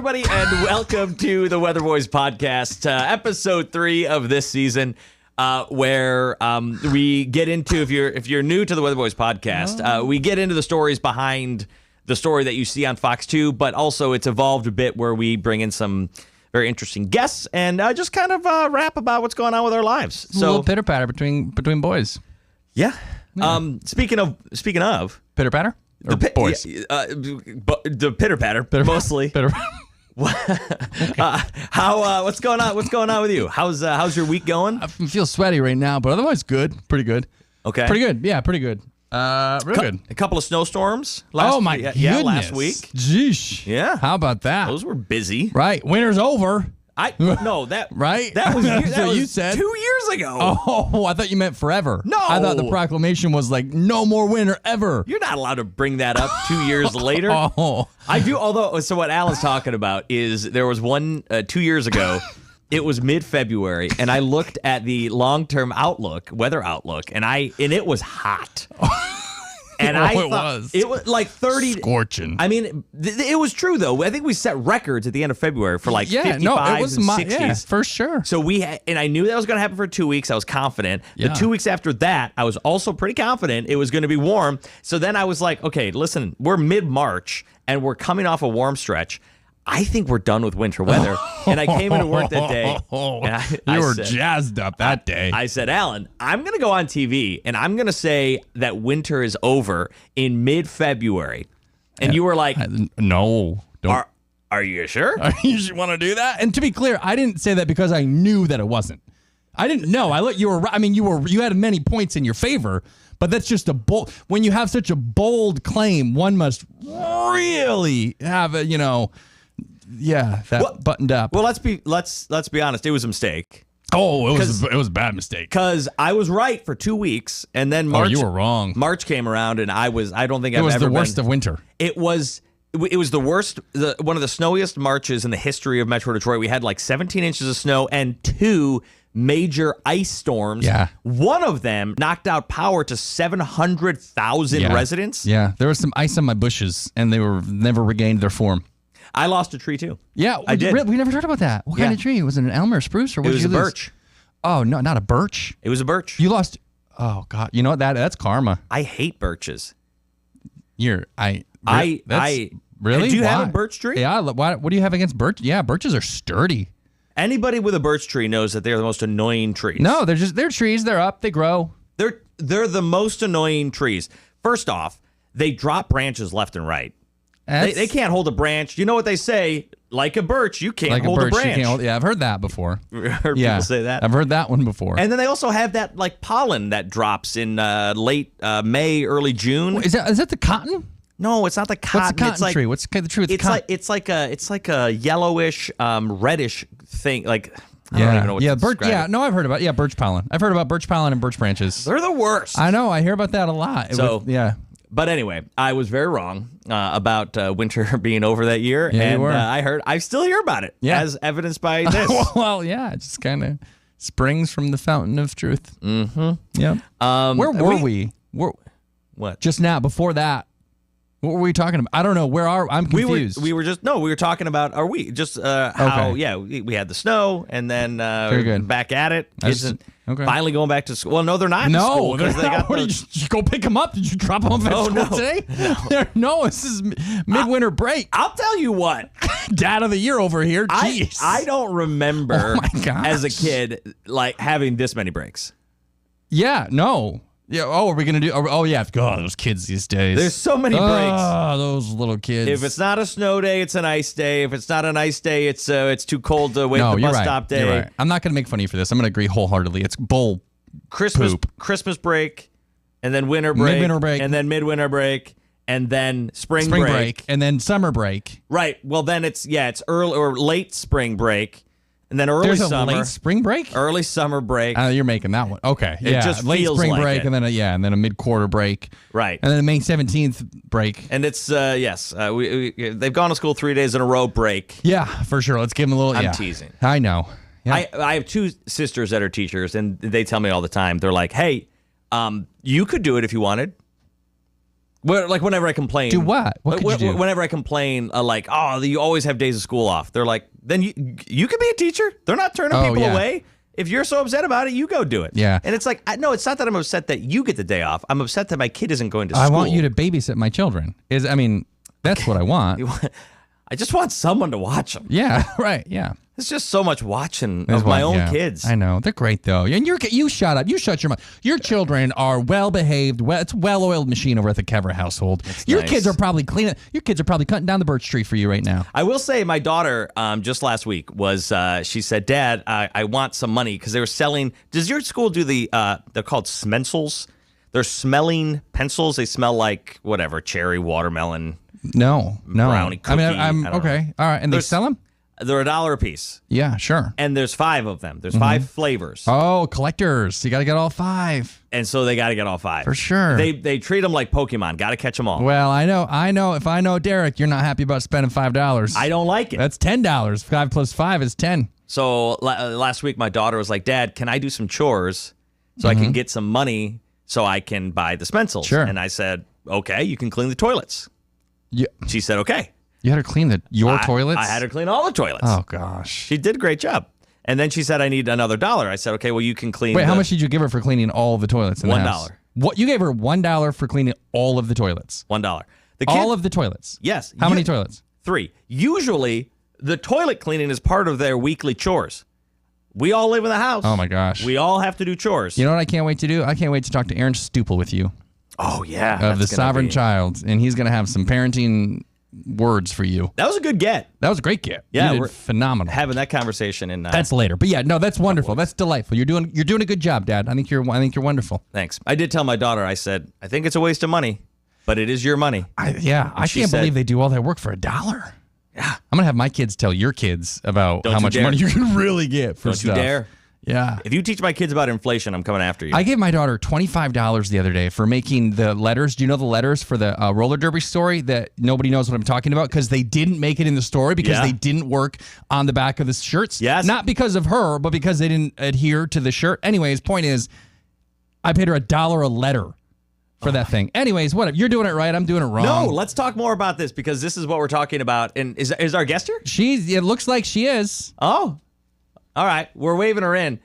everybody, and welcome to the Weatherboys podcast, episode 3 of this season, where we get into, if you're new to the Weatherboys podcast, we get into the stories behind the story that you see on Fox 2, but also it's evolved a bit where we bring in some very interesting guests and just kind of rap about what's going on with our lives. So a little pitter patter between boys. Yeah. Speaking of pitter patter. Boys. The pitter patter, mostly. Pitter. What's going on? What's going on with you? How's your week going? I feel sweaty right now, but otherwise good. Pretty good. Okay. Pretty good. Yeah, pretty good. Real good. A couple of snowstorms. Goodness. Last week. Jeesh. Yeah. How about that? Those were busy. Right. Winter's over. Right? That was you said 2 years ago. Oh, I thought you meant forever. No. I thought the proclamation was like no more winter ever. You're not allowed to bring that up 2 years later. Oh. I do. Although, so what Alan's talking about is there was one 2 years ago. It was mid-February, and I looked at the long-term weather outlook, and it was hot. And it was like 30. Scorching. I mean, it was true, though. I think we set records at the end of February for like 55s and 60s. Yeah, for sure. So and I knew that was going to happen for 2 weeks. I was confident. Yeah. The 2 weeks after that, I was also pretty confident it was going to be warm. So then I was like, okay, listen, we're mid-March, and we're coming off a warm stretch. I think we're done with winter weather. And I came into work that day. And you were jazzed up that day. I said, Alan, I'm going to go on TV and I'm going to say that winter is over in mid-February. And you were like, no. Don't. Are you sure? You want to do that? And to be clear, I didn't say that because I knew that it wasn't. I didn't know. You had many points in your favor, but that's just a bold. When you have such a bold claim, one must really have a, buttoned up. Well, let's be honest. It was a mistake. Oh, it was a bad mistake. Because I was right for 2 weeks, and then March. Oh, you were wrong. Was the worst of winter. It was the worst. One of the snowiest Marches in the history of Metro Detroit. We had like 17 inches of snow and 2 major ice storms. Yeah. One of them knocked out power to 700,000 residents. Yeah. There was some ice on my bushes, and they never regained their form. I lost a tree too. Yeah, I did. We never heard about that. What kind of tree? Was it an elm or a spruce? Or what? It was a birch. Oh no, not a birch. It was a birch. You lost. Oh God, you know what? That's karma. I hate birches. Really? Do you have a birch tree? Yeah. What do you have against birch? Yeah, birches are sturdy. Anybody with a birch tree knows that they're the most annoying trees. No, they're trees. They're up. They grow. They're the most annoying trees. First off, they drop branches left and right. They can't hold a branch. You know what they say? Like a birch, you can't hold a branch. I've heard that before. Heard people say that. I've heard that one before. And then they also have that like pollen that drops in late May, early June. Is that the cotton? No, it's not the cotton. What's the cotton tree? What's the tree with the cotton? It's like a yellowish, reddish thing. Like I don't even know what to describe. Yeah, no, I've heard about birch pollen. I've heard about birch pollen and birch branches. They're the worst. I know. I hear about that a lot. But anyway, I was very wrong about winter being over that year, yeah, and I still hear about it, as evidenced by this. Well, yeah, it just kind of springs from the fountain of truth. Mm-hmm. Yeah. Where were we? What? Just now, before that, what were we talking about? I don't know. I'm confused. We were talking about how we had the snow, and then very good. Back at it. Okay. Finally going back to school. Well, no, they're not. No, because they got. Did you go pick them up? Did you drop them off at school today? No, this is midwinter break. I'll tell you what. Dad of the year over here. Jeez. I don't remember as a kid like having this many breaks. Yeah. No. Yeah. Oh, are we gonna do? Oh, yeah. God, those kids these days. There's so many breaks. Oh, those little kids. If it's not a snow day, it's an ice day. If it's not an ice day, it's too cold to wait for the bus stop day. You're right. I'm not gonna make fun of you for this. I'm gonna agree wholeheartedly. It's bull. Christmas break, and then winter break, midwinter break, and then midwinter break, and then spring break, and then summer break. Right. Well, then it's early or late spring break. And then early summer. There's a late spring break? Early summer break. You're making that one. Okay. It just late feels spring like break, it. and then a mid-quarter break. Right. And then a May 17th break. And it's, they've gone to school 3 days in a row break. Yeah, for sure. Let's give them a little, I'm teasing. I know. Yeah. I have 2 sisters that are teachers, and they tell me all the time. They're like, hey, you could do it if you wanted. Like whenever I complain. Do what? What could you do? Whenever I complain, like, oh, you always have days of school off. They're like, then you can be a teacher. They're not turning people away. If you're so upset about it, you go do it. Yeah. And it's like, no, it's not that I'm upset that you get the day off. I'm upset that my kid isn't going to school. I want you to babysit my children. That's what I want. I just want someone to watch them. Yeah, right, yeah. It's just so much watching of my own kids. I know. They're great, though. And you shut up. You shut your mouth. Your children are well-behaved. It's a well-oiled machine over at the Kever household. Your kids are probably cleaning. Your kids are probably cutting down the birch tree for you right now. I will say my daughter, just last week, she said, Dad, I want some money because they were selling. Does your school do they're called Smensels? They're smelling pencils. They smell like, whatever, cherry, watermelon. No. Brownie cookie. I'm okay. All right. And they sell them? They're $1 a piece. Yeah, sure. And there's 5 of them. There's 5 flavors. Oh, collectors. You got to get all 5. And so they got to get all 5. For sure. They treat them like Pokemon. Got to catch them all. Well, I know. If I know Derek, you're not happy about spending $5. I don't like it. That's $10. 5 plus 5 is 10. So last week, my daughter was like, Dad, can I do some chores so I can get some money so I can buy the Spencels? Sure. And I said, okay, you can clean the toilets. Yeah. She said, okay. You had her clean your toilets? I had her clean all the toilets. Oh, gosh. She did a great job. And then she said, I need another $1. I said, okay, well, you can clean. Wait, how much did you give her for cleaning all of the toilets in the house? $1. What? You gave her $1 for cleaning all of the toilets? $1. All of the toilets? Yes. How many toilets? 3. Usually, the toilet cleaning is part of their weekly chores. We all live in the house. Oh, my gosh. We all have to do chores. You know what I can't wait to do? I can't wait to talk to Aaron Stupel with you. Oh, yeah. Of the Sovereign Child. And he's going to have some parenting words for you. That was a good get. That was a great get. Yeah, you we're did phenomenal. Having that conversation in that's later. But yeah, no, that's wonderful. That's delightful. You're doing a good job, Dad. I think you're wonderful. Thanks. I did tell my daughter, I said, I think it's a waste of money, but it is your money. I can't believe they do all that work for $1. Yeah. I'm going to have my kids tell your kids about how much money you can really get for stuff. Don't you dare. Yeah. If you teach my kids about inflation, I'm coming after you. I gave my daughter $25 the other day for making the letters. Do you know the letters for the roller derby story that nobody knows what I'm talking about? Because they didn't make it in the story because they didn't work on the back of the shirts. Yes. Not because of her, but because they didn't adhere to the shirt. Anyways, point is, I paid her $1 a letter for that thing. Anyways, whatever. You're doing it right. I'm doing it wrong. No, let's talk more about this because this is what we're talking about. And is our guest here? It looks like she is. Oh. All right, we're waving her in.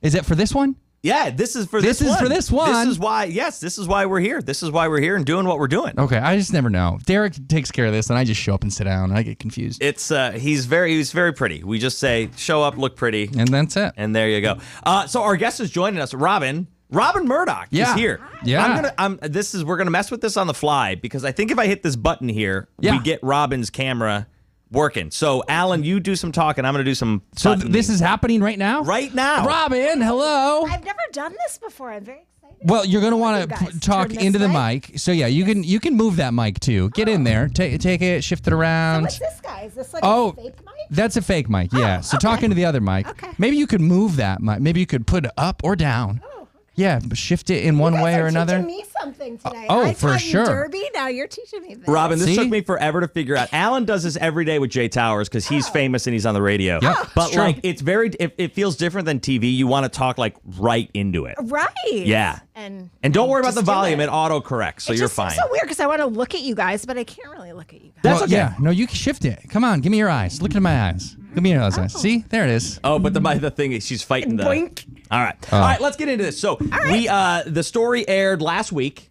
Is it for this one? Yeah, this is for this one. This is for this one. This is why. Yes, this is why we're here. This is why we're here and doing what we're doing. Okay, I just never know. Derek takes care of this, and I just show up and sit down. I get confused. It's he's very pretty. We just say show up, look pretty, and that's it. And there you go. So our guest is joining us, Robin Murdoch is here. Yeah. We're gonna mess with this on the fly because I think if I hit this button here, we get Robin's camera working. So, Alan, you do some talking. I'm going to do some buttoning. So this is happening right now? Right now. Robin, hello. I've never done this before. I'm very excited. Well, you're going to want to talk into the mic. So, yeah, you can move that mic, too. Get in there. Take it, shift it around. So what's this guy? Is this like a fake mic? That's a fake mic, yeah. So talk into the other mic. Okay. Maybe you could move that mic. Maybe you could put it up or down. Yeah, shift it in one way or another. You guys are teaching me something today. Oh, for sure. I taught you Derby, now you're teaching me this. Robin, this took me forever to figure out. Alan does this every day with Jay Towers because he's famous and he's on the radio. Yep, but like, it feels different than TV. You want to talk like right into it. Right. Yeah. And don't worry about the volume. It autocorrects, so you're fine. It's so weird because I want to look at you guys, but I can't really look at you guys. That's okay. Yeah, no, you can shift it. Come on, give me your eyes. Look into my eyes. Give me your eyes. See, there it is. Oh, but the thing is, she's fighting the. Boink. All right, let's get into this. So the story aired last week.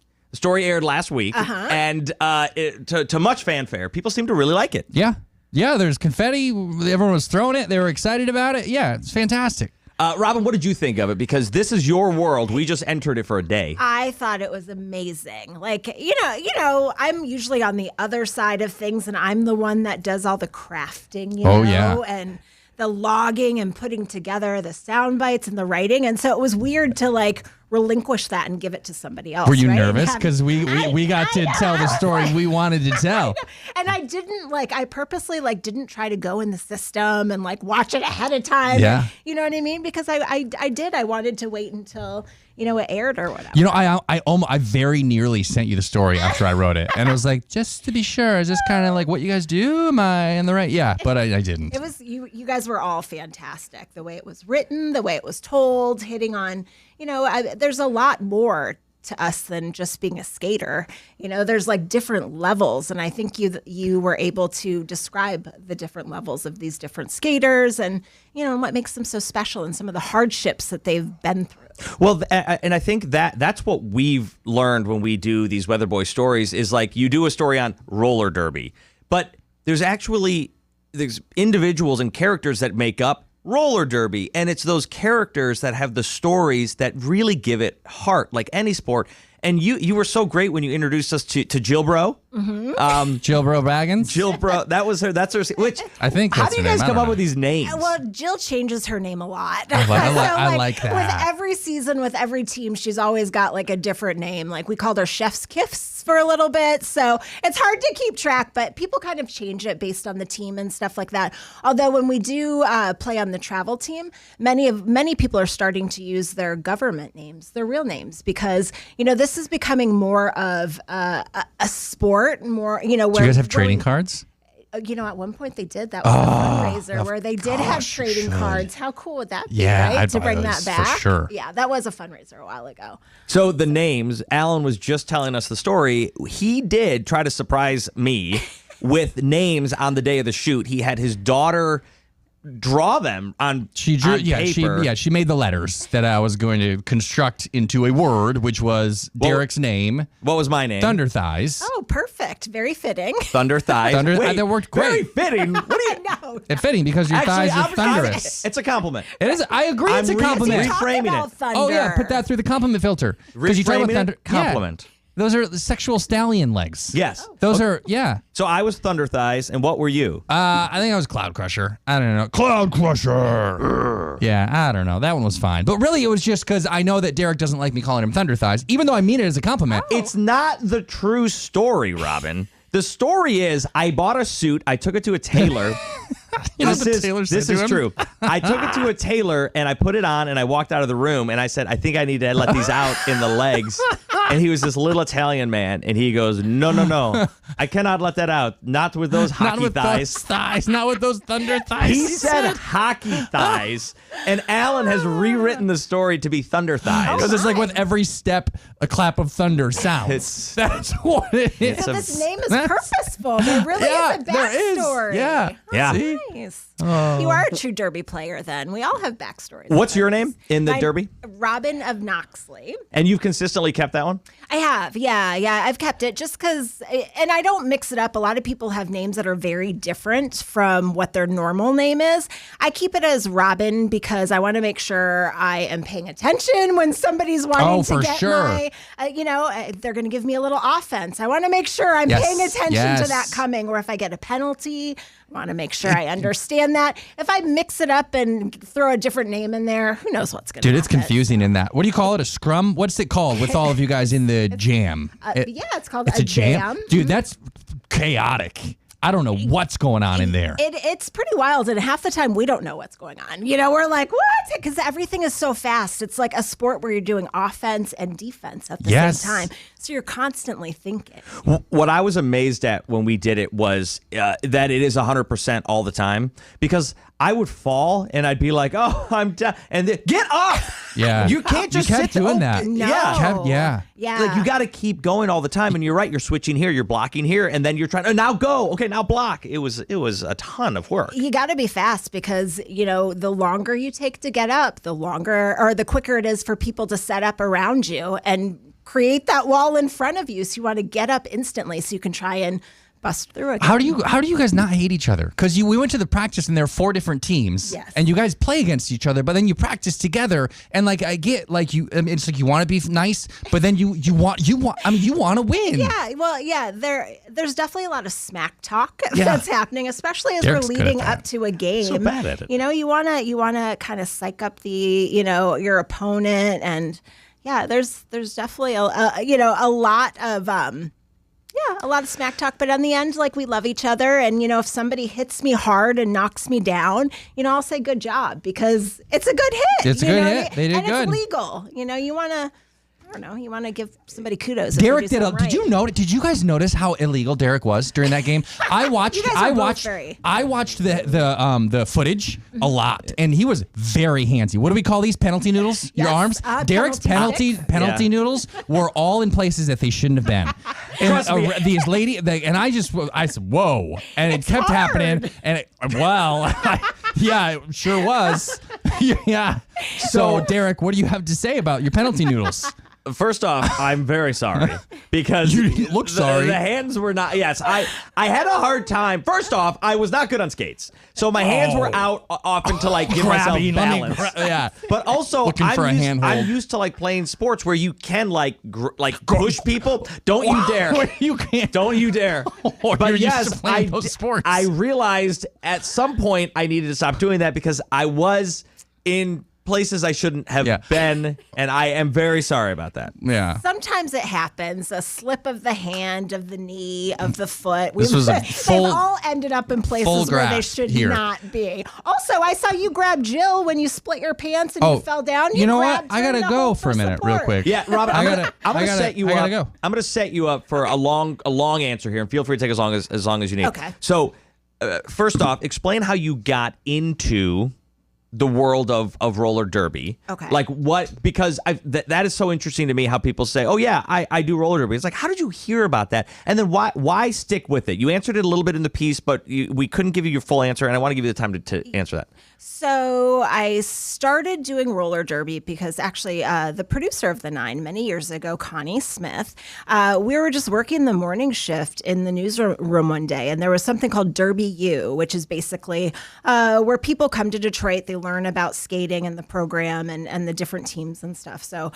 And to much fanfare, people seem to really like it. Yeah, there's confetti. Everyone was throwing it. They were excited about it. Yeah, it's fantastic. Robin, what did you think of it? Because this is your world. We just entered it for a day. I thought it was amazing. Like, you know, I'm usually on the other side of things, and I'm the one that does all the crafting, you know, and the logging and putting together the sound bites and the writing. And so it was weird to like relinquish that and give it to somebody else. Were you right? nervous? Because we got to tell the story we wanted to tell. And I didn't I purposely didn't try to go in the system and like watch it ahead of time. Yeah. You know what I mean? Because I wanted to wait until, you know, it aired or whatever. You know, I very nearly sent you the story after I wrote it. And I was like, just to be sure, is this kind of like what you guys do? Am I in the right? Yeah, but I didn't. It was, you guys were all fantastic. The way it was written, the way it was told, hitting on, you know, there's a lot more to us than just being a skater. You know, there's like different levels, and I think you were able to describe the different levels of these different skaters, and you know what makes them so special, and some of the hardships that they've been through. Well, and I think that's what we've learned when we do these Weatherboy stories is like you do a story on roller derby, but there's individuals and characters that make up roller derby, and it's those characters that have the stories that really give it heart, like any sport. And you were so great when you introduced us to Jill Bro. Mm-hmm. Jill Bro Baggins. Jill Bro, that's her. Which I think. How That's do you her guys name. come up with these names? Well, Jill changes her name a lot. I like that. With every season, with every team, she's always got like a different name. Like we called her Chef's Kiffs for a little bit, so it's hard to keep track. But people kind of change it based on the team and stuff like that. Although when we do play on the travel team, many people are starting to use their government names, their real names, because you know this is becoming more of a sport, more you know. Do you guys have trading cards? You know, at one point they did. That was a fundraiser where they did have trading cards. How cool would that be, Yeah, right? I'd To buy bring those that back. for sure. Yeah, that was a fundraiser a while ago. So the names, Alan was just telling us the story. He did try to surprise me with names on the day of the shoot. He had his daughter draw them on paper. She made the letters that I was going to construct into a word, which was Derek's name. What was my name? Thunder Thighs. Oh, perfect. Very fitting. Thunder Thighs. That worked Very great. fitting. What do you? No. It's fitting because your thighs are thunderous. It's a compliment. It is. I agree. It's a compliment. reframing it. Thunder. Oh yeah, put that through the compliment filter. Because you talk about Reframing thunder. it, compliment. Yeah. Those are the sexual stallion legs. Yes. Those are, yeah. So I was Thunder Thighs, and what were you? I think I was Cloud Crusher. I don't know. Cloud Crusher. Yeah, I don't know. That one was fine. But really, it was just because I know that Derek doesn't like me calling him Thunder Thighs, even though I mean it as a compliment. It's not the true story, Robin. The story is I bought a suit. I took it to a tailor. This is true. I took it to a tailor and I put it on and I walked out of the room and I said, I think I need to let these out in the legs. And he was this little Italian man and he goes, no. I cannot let that out. Not with those hockey thighs. Not with those thunder thighs. He said hockey thighs. And Alan has rewritten the story to be thunder thighs. Because it's like with every step, a clap of thunder sounds. That's what it is. So this name is purposeful. There really is a backstory. Yeah. See? Nice. You are a true derby player then. We all have backstories. What's your name in the derby? Robin of Knoxley. And you've consistently kept that one? I have, yeah. I've kept it just because, and I don't mix it up. A lot of people have names that are very different from what their normal name is. I keep it as Robin because I want to make sure I am paying attention when somebody's wanting to get my, they're going to give me a little offense. I want to make sure I'm paying attention to that coming, or if I get a penalty, I want to make sure I understand that. If I mix it up and throw a different name in there, who knows what's going to happen. Dude, it's confusing in that. What do you call it? A scrum? What's it called with all of you guys in the jam? It's called a jam. Dude, that's chaotic. I don't know what's going on in there. It's pretty wild, and half the time we don't know what's going on. You know, we're like, what? Because everything is so fast. It's like a sport where you're doing offense and defense at the same time. So you're constantly thinking. What I was amazed at when we did it was that it is 100% all the time, because I would fall and I'd be like, oh, I'm down. And then, get up. Yeah. You can't just kept sit doing that. No. Yeah. Like you got to keep going all the time. And you're right. You're switching here. You're blocking here. And then you're trying to now go. Okay, now block. It was a ton of work. You got to be fast because, the longer you take to get up, the quicker it is for people to set up around you and create that wall in front of you. So you want to get up instantly so you can try and bust through it. How do you guys not hate each other? Because we went to the practice and there are 4 different teams, and you guys play against each other, but then you practice together. And like I get like you, I mean, it's like you want to be nice, but then you want to win. Yeah, well, yeah. There's definitely a lot of smack talk that's happening, especially as Derek's we're leading up to a game. So bad at it. You wanna kind of psych up your opponent, and there's definitely a lot of a lot of smack talk, but in the end, like, we love each other. And, if somebody hits me hard and knocks me down, I'll say good job because it's a good hit. It's a good hit. They did and good. It's legal. You want to I don't know. You want to give somebody kudos. If Derek they do did you know? Did you guys notice how illegal Derek was during that game? I watched the footage a lot, and he was very handsy. What do we call these penalty noodles? Your arms? Derek's penalty noodles were all in places that they shouldn't have been. And these I said, whoa, and it kept happening, and yeah, it sure was. Yeah. So Derek, what do you have to say about your penalty noodles? First off, I'm very sorry because you look sorry. The hands were not. Yes, I had a hard time. First off, I was not good on skates, so my hands were out often to like give myself balance. Yeah, but also I'm used to like playing sports where you can like push people. Don't you dare! You can't. Don't you dare! But yes, those sports. I realized at some point I needed to stop doing that because I was in places I shouldn't have been, and I am very sorry about that. Yeah. Sometimes it happens. A slip of the hand, of the knee, of the foot. They've all ended up in places where they should not be. Also, I saw you grab Jill when you split your pants and you fell down. You know what? I gotta go for a minute, real quick. Yeah, Robin, I'm gonna set you up. Go. I'm gonna set you up for a long answer here, and feel free to take as long as you need. Okay. So, first off, explain how you got into the world of roller derby. Okay. Like what, because that is so interesting to me how people say, oh yeah, I do roller derby. It's like, how did you hear about that? And then why stick with it? You answered it a little bit in the piece, but we couldn't give you your full answer, and I want to give you the time to answer that. So I started doing roller derby because actually the producer of The Nine many years ago, Connie Smith, we were just working the morning shift in the newsroom one day, and there was something called Derby U, which is basically where people come to Detroit, they learn about skating and the program and the different teams and stuff. So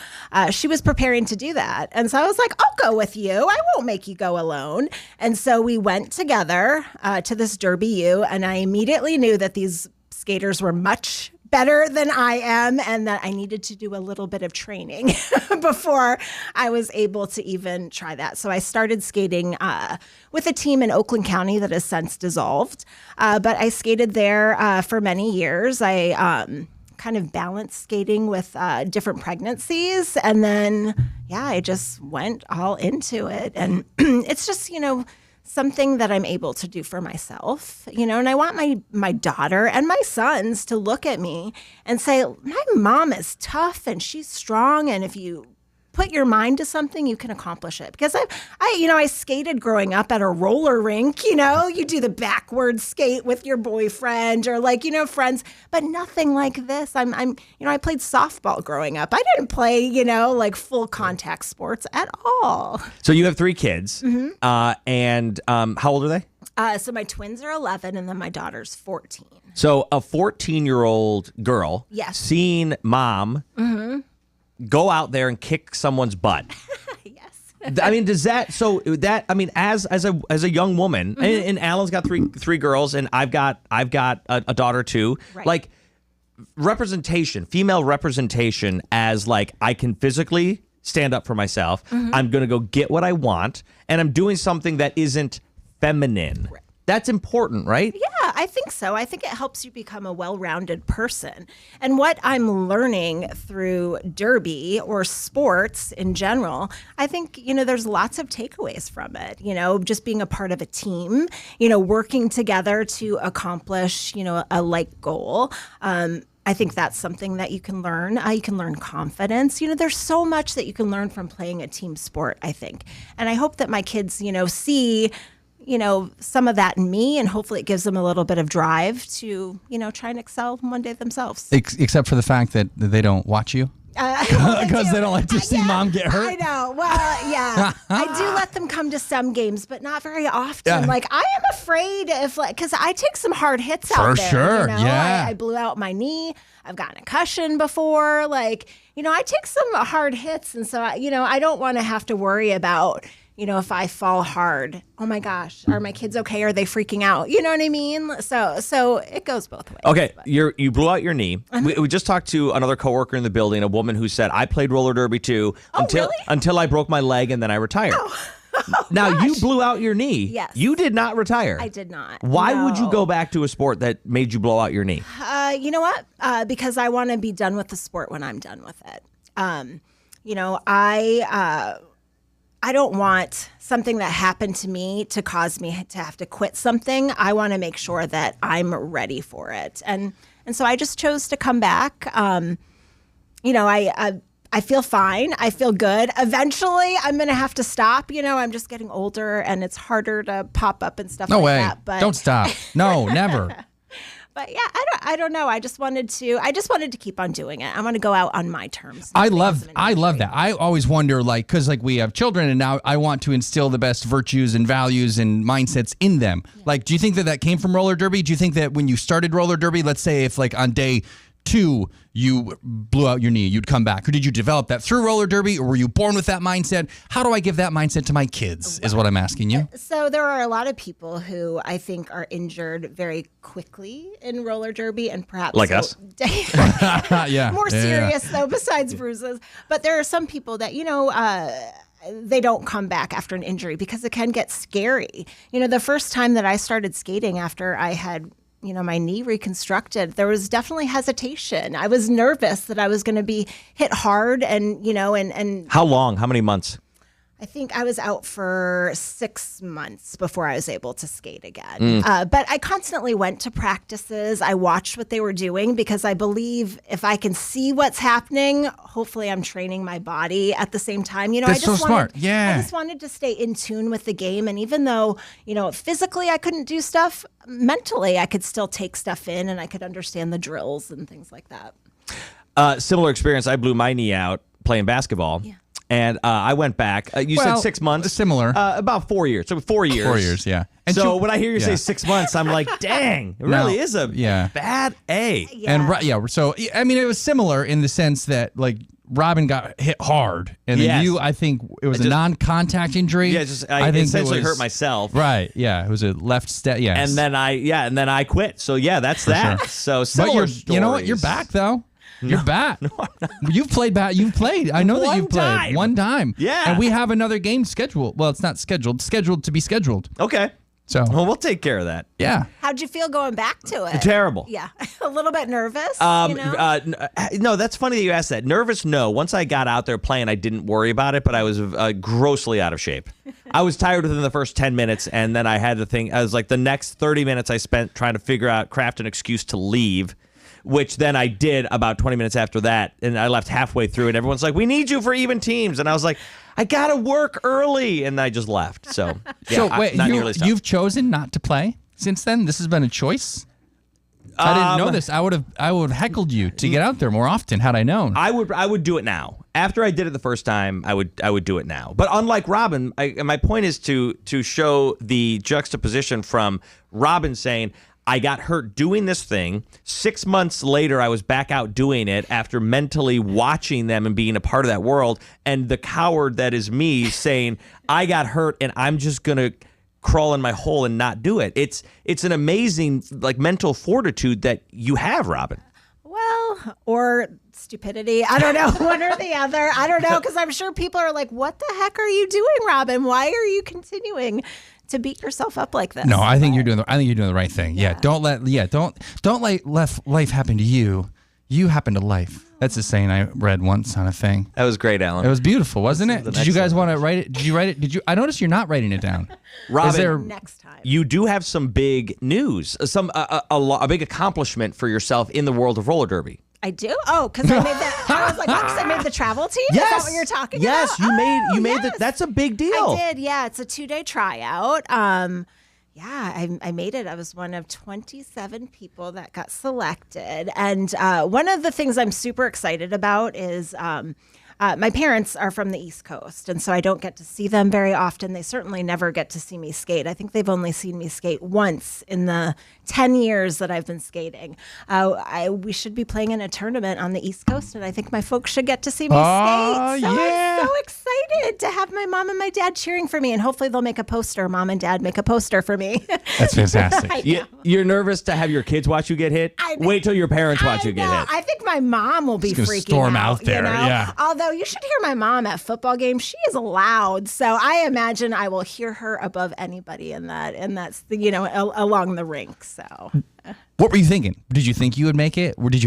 she was preparing to do that. And so I was like, I'll go with you. I won't make you go alone. And so we went together to this Derby U, and I immediately knew that these skaters were much better than I am, and that I needed to do a little bit of training before I was able to even try that. So I started skating with a team in Oakland County that has since dissolved, but I skated there for many years. I kind of balanced skating with different pregnancies, and then I just went all into it, and it's just something that I'm able to do for myself, and I want my daughter and my sons to look at me and say, my mom is tough and she's strong, and if you put your mind to something, you can accomplish it. Because I skated growing up at a roller rink, you do the backwards skate with your boyfriend or friends, but nothing like this. I played softball growing up. I didn't play, full contact sports at all. So you have 3 kids, and how old are they? So my twins are 11, and then my daughter's 14. So a 14-year-old girl, seeing mom go out there and kick someone's butt. Yes. I mean, as a young woman, and Alan's got three girls, and I've got a daughter too. Right. Like representation, female representation, as like I can physically stand up for myself. I'm gonna go get what I want, and I'm doing something that isn't feminine. Right. That's important, right? Yeah, I think so. I think it helps you become a well-rounded person. And what I'm learning through derby or sports in general, I think, there's lots of takeaways from it. Just being a part of a team, working together to accomplish, a like goal. I think that's something that you can learn. You can learn confidence. There's so much that you can learn from playing a team sport, I think. And I hope that my kids, see some of that in me, and hopefully it gives them a little bit of drive to, try and excel one day themselves. Except for the fact that they don't watch you? Because they don't like to see mom get hurt? I know. Well, yeah. I do let them come to some games, but not very often. Yeah. Like, I am afraid because I take some hard hits out there. For sure, yeah. I blew out my knee. I've gotten a concussion before. I take some hard hits. And so, I don't want to have to worry about, if I fall hard, oh my gosh, are my kids okay? Are they freaking out? You know what I mean? So it goes both ways. Okay, you blew out your knee. We just talked to another coworker in the building, a woman who said, I played roller derby too until I broke my leg and then I retired. Now, you blew out your knee. Yes. You did not retire. I did not. Why would you go back to a sport that made you blow out your knee? You know what? Because I want to be done with the sport when I'm done with it. I don't want something that happened to me to cause me to have to quit something. I want to make sure that I'm ready for it. And so I just chose to come back. I feel fine. I feel good. Eventually, I'm going to have to stop. I'm just getting older, and it's harder to pop up and stuff No like way. that. But Don't stop. No, never. But yeah, I don't know. I just wanted to keep on doing it. I want to go out on my terms. I love that. I always wonder, because we have children, and now I want to instill the best virtues and values and mindsets in them. Yeah. Do you think that came from roller derby? Do you think that when you started roller derby, let's say if on day 2 you blew out your knee, you'd come back? Or did you develop that through roller derby, or were you born with that mindset? How do I give that mindset to my kids is what I'm asking you. So there are a lot of people who I think are injured very quickly in roller derby, and perhaps like us. Yeah. More serious though, besides bruises. But there are some people that, they don't come back after an injury because it can get scary. The first time that I started skating after I had my knee reconstructed, there was definitely hesitation. I was nervous that I was going to be hit hard and How long? How many months? I think I was out for 6 months before I was able to skate again. But I constantly went to practices. I watched what they were doing because I believe if I can see what's happening, hopefully I'm training my body at the same time. That's so smart. Yeah. I just wanted to stay in tune with the game. And even though, physically I couldn't do stuff, mentally I could still take stuff in and I could understand the drills and things like that. Similar experience. I blew my knee out playing basketball. Yeah. And I went back. You said 6 months. Similar. About 4 years. So 4 years. 4 years, yeah. And so when I hear you say 6 months, I'm like, dang, it really is a bad A. Yeah. And so it was similar in the sense that Robin got hit hard, and then you, I think it was a non-contact injury. Yeah, I think essentially hurt myself. Right. Yeah, it was a left step. Yes. And then I quit. So that's that. Sure. So similar but you know what? You're back though. You're back. No, you've played back. You've played. I know that you've played one time. Yeah. And we have another game scheduled. Well, it's not scheduled. Scheduled to be scheduled. Okay. So we'll take care of that. Yeah. How'd you feel going back to it? Terrible. Yeah. A little bit nervous. No, that's funny that you asked that. Nervous, no. Once I got out there playing, I didn't worry about it, but I was grossly out of shape. I was tired within the first 10 minutes, and then I had to think. I was the next 30 minutes I spent trying to craft an excuse to leave, which then I did about 20 minutes after that, and I left halfway through, and everyone's like, we need you for even teams. And I was like, I got to work early, and I just left. So, wait, you've chosen not to play since then? This has been a choice? I didn't know this. I would have heckled you to get out there more often had I known. I would do it now. After I did it the first time, I would do it now. But unlike Robin, my point is to show the juxtaposition from Robin saying, I got hurt doing this thing. 6 months later, I was back out doing it after mentally watching them and being a part of that world. And the coward that is me saying, I got hurt and I'm just going to crawl in my hole and not do it. It's an amazing mental fortitude that you have, Robin. Well, or stupidity. I don't know, one or the other. I don't know, because I'm sure people are like, what the heck are you doing, Robin? Why are you continuing to beat yourself up like this? No, I think you're doing the right thing. Yeah, don't let life happen to you. You happen to life. That's a saying I read once on a thing. That was great, Alan. It was beautiful, wasn't it? Did you guys want to write it? Did you write it? I noticed you're not writing it down. Robin, next time. You do have some big news, a big accomplishment for yourself in the world of roller derby. I do? Oh, because I made that. I was like, what? Because I made the travel team? Yes. Is that what you're talking about? Yes, you made that. That's a big deal. I did, yeah. It's a 2-day tryout. I made it. I was one of 27 people that got selected. And one of the things I'm super excited about is my parents are from the East Coast, and so I don't get to see them very often. They certainly never get to see me skate. I think they've only seen me skate once in the 10 years that I've been skating. We should be playing in a tournament on the East Coast, and I think my folks should get to see me skate. So yeah. I'm so excited to have my mom and my dad cheering for me, and hopefully they'll make a poster. Mom and dad make a poster for me. That's fantastic. You're nervous to have your kids watch you get hit? Wait till your parents watch you get hit. I think my mom will be freaking storm out there. Yeah. Although you should hear my mom at football games. She is loud, so I imagine I will hear her above anybody in that, and that's along the rink. So, what were you thinking? Did you think you would make it, or is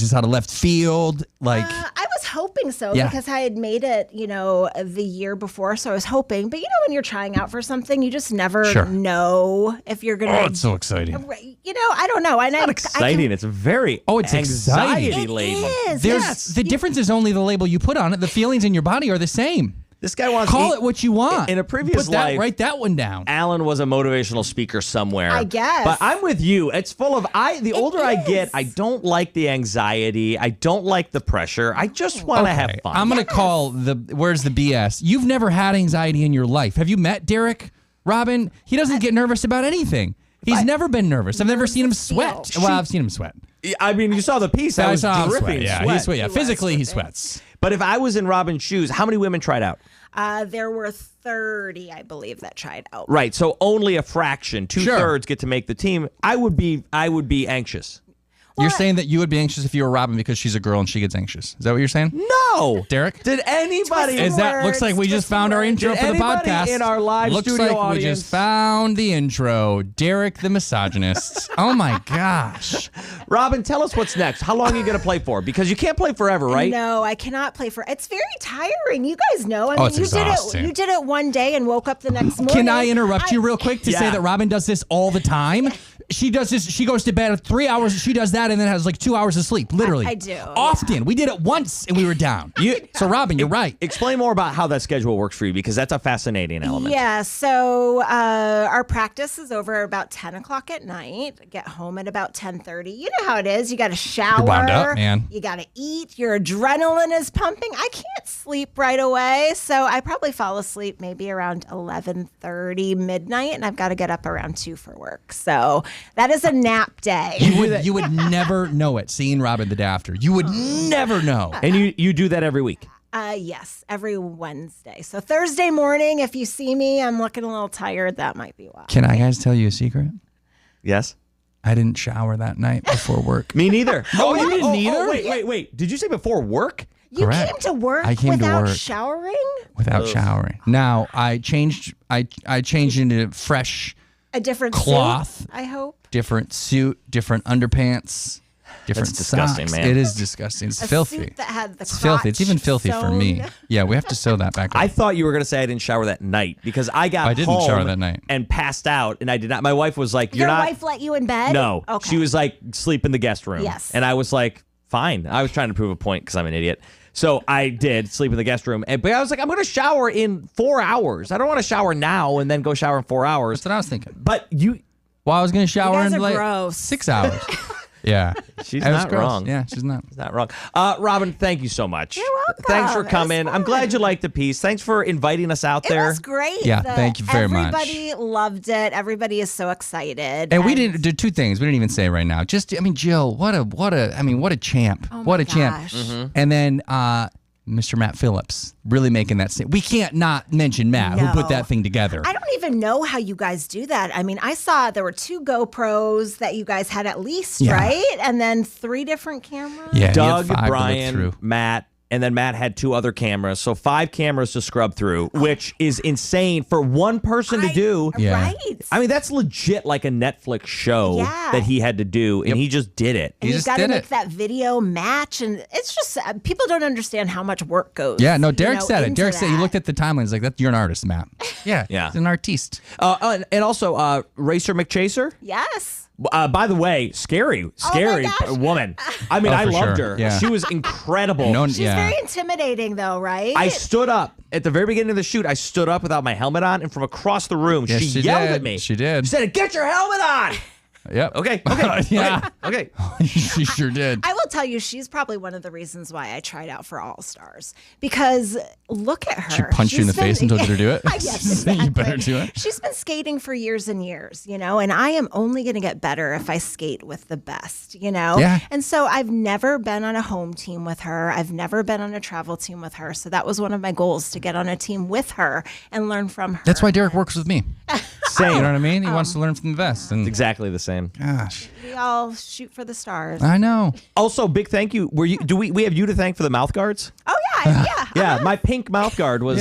this out of left field? I was hoping so Yeah. because I had made it, the year before. So I was hoping. But, when you're trying out for something, you just never know if you're going to. Oh, it's so exciting. I don't know. It's not exciting. It's very it's anxiety exciting. laden. It is. The difference is only the label you put on it. The feelings in your body are the same. This guy wants Call it what you want. In a previous life, write that one down. Alan was a motivational speaker somewhere. I guess. But I'm with you. It's full of the older I get, I don't like the anxiety. I don't like the pressure. I just want to have fun. I'm going to call where's the BS? You've never had anxiety in your life. Have you met Derek? Robin? He doesn't get nervous about anything. He's never been nervous. I've never seen him sweat. Well, I've seen him sweat. I mean, you saw the piece. I was dripping sweat. Yeah, physically he sweats. But if I was in Robin's shoes, how many women tried out? There were 30, I believe, that tried out. Right, so only a fraction, 2/3 get to make the team. I would be anxious. You're saying that you would be anxious if you were Robin because she's a girl and she gets anxious. Is that what you're saying? No, Derek? Did anybody? Looks like we just found our intro for the podcast. In our live looks studio like audience? we just found the intro. Derek the misogynist. Oh my gosh. Robin, tell us what's next. How long are you going to play for? Because you can't play forever, right? No, I cannot play for. It's very tiring. You guys know. It's exhausting. You did it one day and woke up the next morning. Can I interrupt you real quick to say that Robin does this all the time? She does this. She goes to bed at 3 hours. She does that and then has like 2 hours of sleep. Literally, I do often. Yeah. We did it once and we were down. So Robin, you're right. Explain more about how that schedule works for you because that's a fascinating element. Yeah. So our practice is over about 10 o'clock at night. Get home at about 10:30. You know how it is. You got to shower. You're wound up, man. You got to eat. Your adrenaline is pumping. I can't sleep right away, so I probably fall asleep maybe around 11:30 midnight, and I've got to get up around 2 for work. So that is a nap day. You would never know it seeing Robin the day after. You would never know. And you do that every week? Yes, every Wednesday. So Thursday morning, if you see me, I'm looking a little tired. That might be why. Can I guys tell you a secret? Yes. I didn't shower that night before work. Me neither. Oh, you didn't either? Wait. Did you say before work? You Correct. came to work I came without to work showering? without showering. Now I changed into fresh A different cloth. suit, I hope. Different suit, different underpants, different That's disgusting, socks. man. It is disgusting. It's A filthy. suit that had the It's filthy. It's even filthy for me. sewn. Yeah, we have to sew that back up. I thought you were going to say I didn't shower that night because I got I didn't home shower that night. and passed out, and I did not. My wife was like, Your "You're not." wife let you in bed? No, Okay. she was like, "Sleep in the guest room." Yes. and I was like, "Fine." I was trying to prove a point because I'm an idiot. So I did sleep in the guest room, but I was like, "I'm going to shower in 4 hours. I don't want to shower now and then go shower in 4 hours." That's what I was thinking. But you. Well, I was going to shower guys in are like gross. 6 hours. Yeah. She's It was not gross. wrong. Yeah, she's not. She's not wrong. Robin, thank you so much. You're welcome. Thanks for It was coming. I'm glad you fun. liked the piece. Thanks for inviting us out there. It was great. Yeah, thank you very much. Everybody loved it. Everybody is so excited. And we didn't do two things. We didn't even say right now. Jill, what a champ. Oh what my a champ. gosh. Mm-hmm. And then Mr. Matt Phillips really making that scene. We can't not mention Matt who put No. that thing together. I don't even know how you guys do that. I mean, I saw there were 2 GoPros that you guys had at least, Yeah. right? And then 3 different cameras. Yeah, he had Doug, 5 to look Brian, through. Matt, and then Matt had 2 other cameras. So 5 cameras to scrub through, which is insane for one person to do. Yeah. Right. I mean, that's legit like a Netflix show Yeah. that he had to do, and he just did it. And He you just got to did make it. that video match, and it's just people don't understand how much work goes. Yeah, no, Derek said it. into Derek said he that. looked at the timelines like, you're an artist, Matt. Yeah, Yeah. he's an artiste. And also, Racer McChaser. Yes. By the way, scary gosh. woman. I mean, I for loved sure. her. Yeah. She was incredible. No, She's yeah. very intimidating, though, right? I stood up at the very beginning of the shoot. I stood up without my helmet on, and from across the room, Yes, she she yelled did. at me. She did. She said, "Get your helmet on." Yep. Okay. Yeah. Okay. She sure did. I will tell you, she's probably one of the reasons why I tried out for All Stars. Because look at her. She punched you in the face and told you to do it? Yes, You exactly. better do it. She's been skating for years and years, and I am only going to get better if I skate with the best, Yeah. And so I've never been on a home team with her. I've never been on a travel team with her. So that was one of my goals, to get on a team with her and learn from her. That's why Derek works with me. Same. You know what I mean? He wants to learn from the best. And Exactly the same. gosh, We all shoot for the stars. I know. Also, big thank you. We have you to thank for the mouth guards? Oh, yeah. Yeah. Yeah, my pink mouth guard was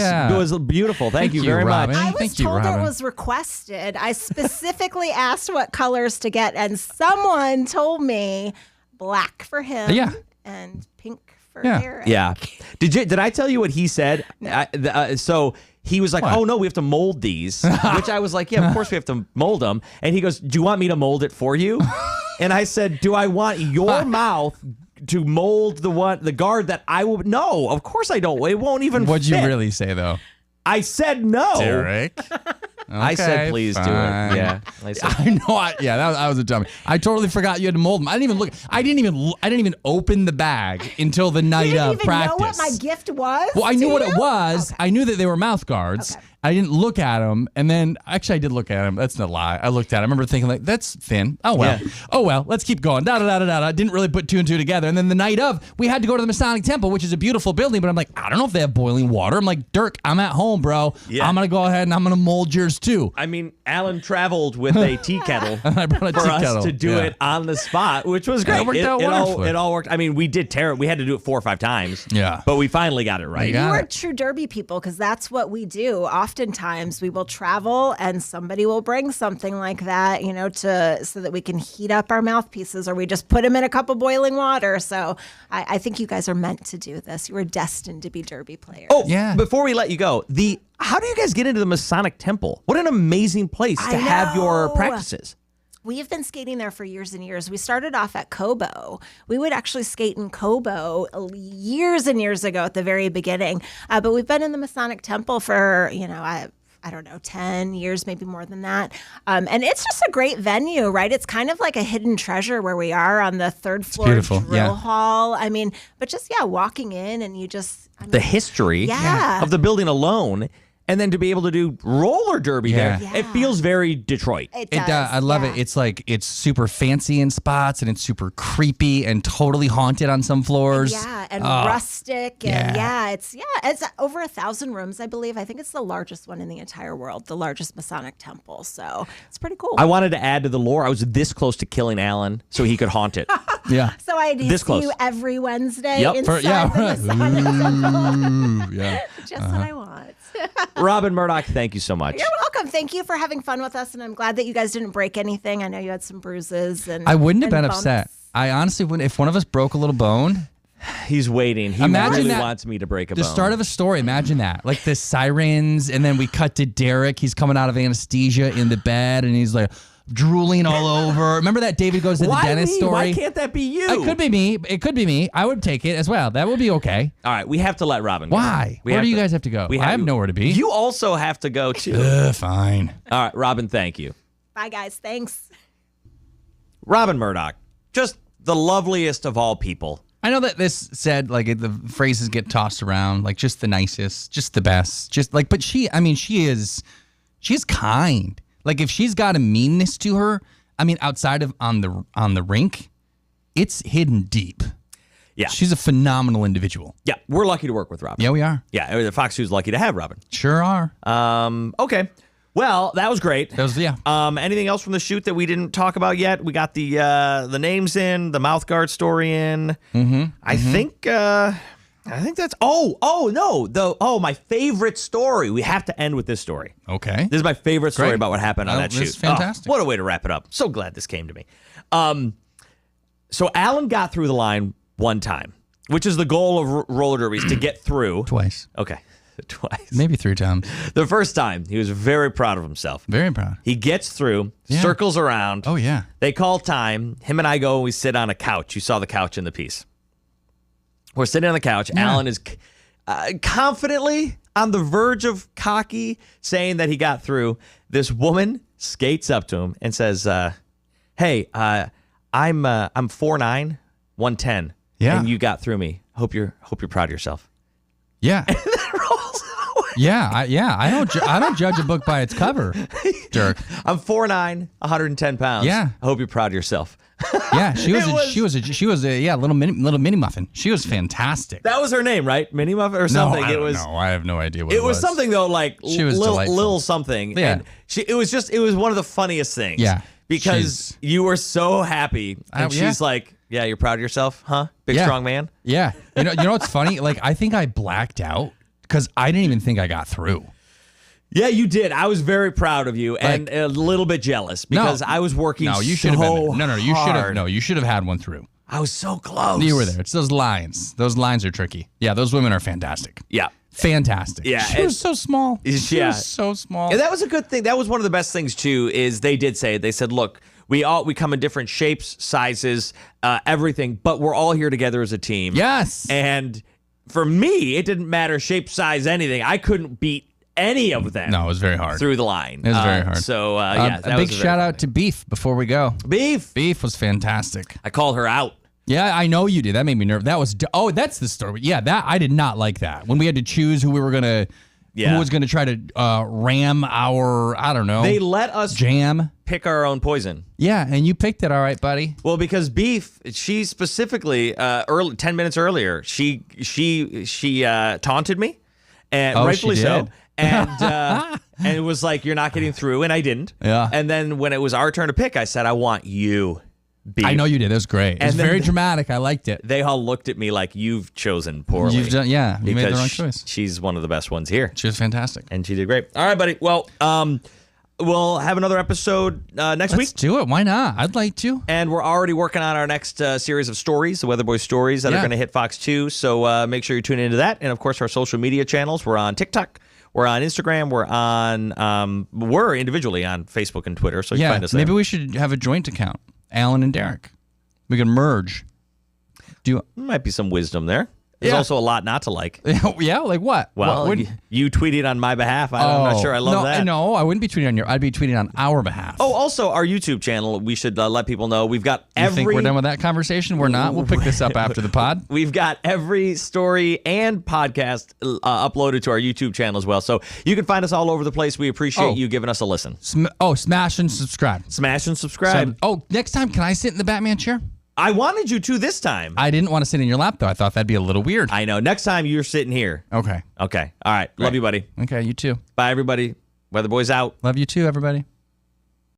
beautiful. Thank you very Robin. much. I was Thank you, told Robin. it was requested. I specifically asked what colors to get, and someone told me black for him Yeah. and pink for Derek. Yeah. Did I tell you what he said? So he was like, "Oh no, we have to mold these," which I was like, "Yeah, of course we have to mold them." And he goes, "Do you want me to mold it for you?" And I said, "Do I want your mouth to mold the guard that I will?" No, of course I don't. It won't even. What'd you fit. really say though? I said no. Derek. I said please do it. Yeah. I know. I was a dummy. I totally forgot you had to mold them. I didn't even open the bag until the night of practice. You didn't even know what my gift was? Well, I knew what it was. Okay. I knew that they were mouth guards. Okay. I didn't look at them, and then actually I did look at them. That's not a lie. I looked at them. I remember thinking like, that's thin. Oh well. Yeah. Oh well. Let's keep going. I didn't really put two and two together. And then the night of, we had to go to the Masonic Temple, which is a beautiful building. But I'm like, I don't know if they have boiling water. I'm like, Dirk, I'm at home, bro. Yeah. I'm gonna go ahead and I'm gonna mold yours too. I mean, Alan traveled with a tea kettle I brought a for tea us kettle. to do it on the spot, which was great. It worked out wonderfully. It all worked. I mean, we did tear it. We had to do it 4 or 5 times. Yeah. But we finally got it right. You are true Derby people, because that's what we do. Oftentimes we will travel and somebody will bring something like that, so that we can heat up our mouthpieces, or we just put them in a cup of boiling water. So I think you guys are meant to do this. You were destined to be Derby players. Oh, yeah. Before we let you go, how do you guys get into the Masonic Temple? What an amazing place to have your practices. We have been skating there for years and years. We started off at Kobo. We would actually skate in Kobo years and years ago at the very beginning. But we've been in the Masonic Temple for, I don't know, 10 years, maybe more than that. And it's just a great venue, right? It's kind of like a hidden treasure where we are on the 3rd floor drill hall. I mean, but just, walking in and you just... the history of the building alone. And then to be able to do roller derby there, it feels very Detroit. It does. I love it. It's like, it's super fancy in spots, and it's super creepy and totally haunted on some floors. Yeah, and rustic. And it's over 1,000 rooms, I believe. I think it's the largest one in the entire world, the largest Masonic temple. So it's pretty cool. I wanted to add to the lore. I was this close to killing Alan so he could haunt it. Yeah. So I'd see you every Wednesday inside the Masonic temple. Just what I want. Robin Murdoch, thank you so much. You're welcome. Thank you for having fun with us, and I'm glad that you guys didn't break anything. I know you had some bruises. I wouldn't have been upset. I honestly wouldn't. If one of us broke a little bone. He's waiting. He really wants me to break a bone. The start of a story, imagine that. Like the sirens, and then we cut to Derek. He's coming out of anesthesia in the bed, and he's like drooling all over. Remember that David goes to the dentist story? Why can't that be you? It could be me. It could be me. I would take it as well. That would be okay. All right, we have to let Robin go. Why? Where do you guys have to go? I have nowhere to be. You also have to go too. Fine. All right, Robin, thank you. Bye, guys. Thanks. Robin Murdoch, just the loveliest of all people. I know that this said, like, the phrases get tossed around, like, just the nicest, just the best, just like, but she's kind. Like, if she's got a meanness to her, I mean, outside of on the rink, it's hidden deep. Yeah. She's a phenomenal individual. Yeah, we're lucky to work with Robin. Yeah, we are. Yeah, the Fox 2's lucky to have Robin. Sure are. Okay. Well, that was great. That was, anything else from the shoot that we didn't talk about yet? We got the names in, the mouth guard story in. Mm-hmm. I think that's. My favorite story. We have to end with this story. Okay. This is my favorite story about what happened on that shoot. This is fantastic. What a way to wrap it up. So glad this came to me. So Alan got through the line one time, which is the goal of roller derbies, to get through. Twice. Okay. Twice. Maybe 3 times. The first time, he was very proud of himself. Very proud. He gets through, circles around. Oh, yeah. They call time. Him and I go and we sit on a couch. You saw the couch in the piece. We're sitting on the couch. Yeah. Alan is confidently on the verge of cocky, saying that he got through. This woman skates up to him and says, hey, I'm 4'9", 110. Yeah. And you got through me. Hope you're proud of yourself. Yeah. And then rolls away. Yeah. I don't judge a book by its cover, Dirk. I'm 4'9", 110 pounds. Yeah. I hope you're proud of yourself. Yeah, she was a little mini muffin. She was fantastic. That was her name, right? Mini muffin or something. No, I have no idea what it was. It was something though, like she was little something. Yeah. And it was one of the funniest things. Yeah. Because you were so happy, and she's like, "Yeah, you're proud of yourself, huh? Big strong man." Yeah. You know what's funny? Like, I think I blacked out because I didn't even think I got through. Yeah, you did. I was very proud of you, and a little bit jealous because I was working so hard. You should have had one through. I was so close. You were there. It's those lines. Those lines are tricky. Yeah, those women are fantastic. Yeah. Fantastic. Yeah, she was so small. She Yeah. was so small. And that was a good thing. That was one of the best things too. Is they did say they said, look, we come in different shapes, sizes, everything, but we're all here together as a team. Yes. And for me, it didn't matter shape, size, anything. I couldn't beat any of them. No, it was very hard. Through the line. It was very hard. So yeah, a big shout out to Beef before we go. Beef. Beef was fantastic. I called her out. Yeah, I know you did. That made me nervous. That was that's the story. Yeah, that I did not like that when we had to choose who we were gonna, who was gonna try to ram our They let us jam. pick our own poison. Yeah, and you picked it all right, buddy. Well, because Beef, she specifically 10 minutes earlier, she taunted me, and rightfully so. And it was like, you're not getting through, and I didn't. Yeah. And then when it was our turn to pick, I said, I want you, Beef. I know you did. It was great. It was very dramatic. I liked it. They all looked at me like, you've chosen poorly. You've done, yeah. You made the wrong choice. She's one of the best ones here. She was fantastic. And she did great. All right, buddy. Well, we'll have another episode next week. Let's do it. Why not? I'd like to. And we're already working on our next series of stories, the Weatherboys stories that are going to hit Fox 2. So make sure you tune into that. And, of course, our social media channels. We're on TikTok. We're on Instagram. We're individually on Facebook and Twitter. So you can find us there. Maybe we should have a joint account. Alan and Derek. We can merge. Might be some wisdom there. There's also a lot not to like. Yeah, like what? Well, you tweeted on my behalf. I'm not sure I love that. No, I wouldn't be tweeting on your. I'd be tweeting on our behalf. Oh, also our YouTube channel. We should let people know we've got You think we're done with that conversation? We're not. We'll pick this up after the pod. We've got every story and podcast uploaded to our YouTube channel as well. So you can find us all over the place. We appreciate you giving us a listen. Smash and subscribe. Smash and subscribe. Next time, can I sit in the Batman chair? I wanted you to this time. I didn't want to sit in your lap, though. I thought that'd be a little weird. I know. Next time, you're sitting here. Okay. Okay. All right. Love you, buddy. Okay, you too. Bye, everybody. Weatherboys out. Love you too, everybody.